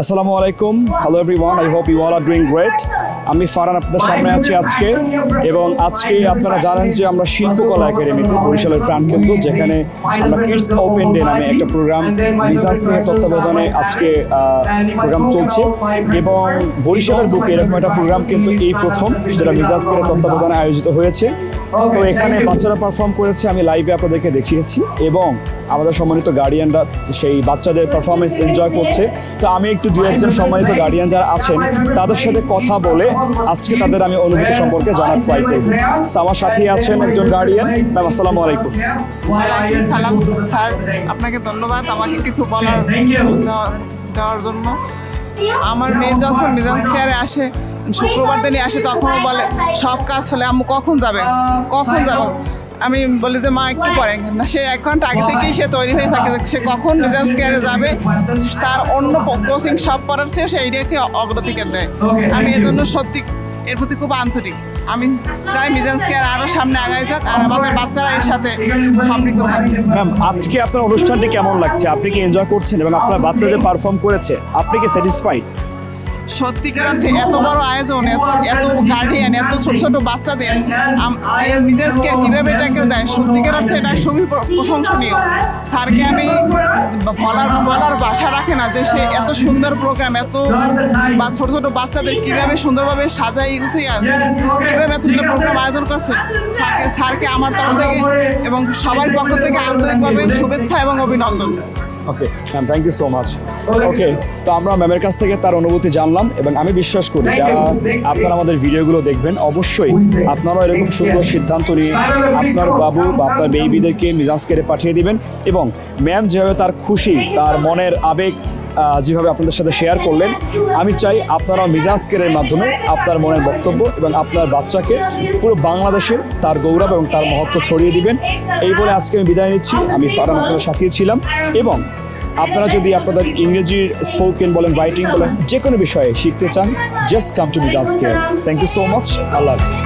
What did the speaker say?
আসসালামু আলাইকুম, hello everyone, I hope you all are doing great. আমি ফারহান আপনাদের সামনে আছি আজকে, এবং আজকে আপনারা জানেন যে আমরা শিল্পকলা একাডেমিতে বরিশালের প্রাণকেন্দ্র, যেখানে আমরা কিডস ওপেন ডে নামে একটা প্রোগ্রাম মিজাজকের তত্ত্বাবধানে আজকে প্রোগ্রাম চলছে, এবং বরিশালের বুকে এরকম একটা প্রোগ্রাম কিন্তু এই প্রথম, যেটা মিজাজকের তত্ত্বাবধানে আয়োজিত হয়েছে। তো এখানে বাচ্চারা পারফর্ম করেছে, আমি লাইভে আপনাদেরকে দেখিয়েছি, এবং আমাদের সম্মানিত গার্ডিয়ানরা সেই বাচ্চাদের পারফরমেন্স এনজয় করছে। তো আমি একটু দু একজন সম্মানিত গার্ডিয়ান যারা আছেন তাদের সাথে কথা বলে আজকে তাদের আমি অনুভূতি সম্পর্কে জানার ট্রাই করব। আমার সাথে আছেন একজন গার্ডিয়ান। ম্যাম, আসসালামু আলাইকুম। ওয়ালাইকুম সালাম স্যার, আপনাকে ধন্যবাদ আমাকে কিছু বলার দেওয়ার জন্য। আমার মেয়ে যখন মিজাজ কেয়ারে আসে, শুক্রবার দিনই আসে, তখনও বলে সব কাজ ফেলে আম্মু কখন যাবে। আমি বলি যে মা একটু পরে না, সে 1 ঘন্টা আগে থেকেই সে তৈরি হয়ে থাকে সে কখন মিজাজ কেয়ারে যাবে। তার অন্য কোচিং সব করার চেয়ে সে এইটাকে অগ্রাধিকার দেয়। আমি এজন্য সত্যি এর প্রতি খুব আন্তরিক। আমি চাই মিজাজ কেয়ার আরও সামনে আগায় যাক, আর আমাদের বাচ্চারা এর সাথে সম্পৃক্ত থাকে। ম্যাম, আজকে আপনার অনুষ্ঠানটি কেমন লাগছে? আপনি কি এনজয় করছেন, এবং আপনার বাচ্চা যে পারফর্ম করেছে আপনি কি স্যাটিসফাইড? সত্যিকার অর্থে এত বড় আয়োজন, এত গার্ডিয়ান, এত ছোট ছোট বাচ্চাদের মিজাজকে কিভাবে এটাকে দেয়, সত্যিকার অর্থে এটা খুবই প্রশংসনীয়। স্যারকে আমি বলার ভাষা রাখে না যে সে এত সুন্দর প্রোগ্রাম, এত ছোট ছোট বাচ্চাদের কিভাবে সুন্দরভাবে সাজাই গুছিয়ে কিভাবে এত সুন্দর প্রোগ্রাম আয়োজন করছে। স্যারকে আমার তরফ থেকে এবং সবার পক্ষ থেকে আন্তরিকভাবে শুভেচ্ছা এবং অভিনন্দন। Okay ma'am, thank you so much. Okay, তো আমরা ম্যামের কাছ থেকে তার অনুভূতি জানলাম, এবং আমি বিশ্বাস করি যারা আপনারা আমাদের ভিডিওগুলো দেখবেন অবশ্যই আপনারাও এরকম সুন্দর সিদ্ধান্ত নিয়ে আপনার বাবু বা আপনার বেবিদেরকে মিজাজ কেয়ারে পাঠিয়ে দিবেন। এবং ম্যাম যেভাবে তার খুশি, তার মনের আবেগ যেভাবে আপনাদের সাথে শেয়ার করলেন, আমি চাই আপনারা মিজাজ কেয়ারের মাধ্যমে আপনার মনের বক্তব্য এবং আপনার বাচ্চাকে পুরো বাংলাদেশে তার গৌরব এবং তার মহত্ব ছড়িয়ে দিবেন। এই বলে আজকে আমি বিদায় নিচ্ছি। আমি ফারহান আপনাদের সাথে ছিলাম, এবং আপনারা যদি আপনাদের ইংরেজির স্পোকেন বলেন, রাইটিং বলেন, যে কোনো বিষয়ে শিখতে চান, just come to Mizaj care. Thank you so much. আল্লাহ হাফিজ।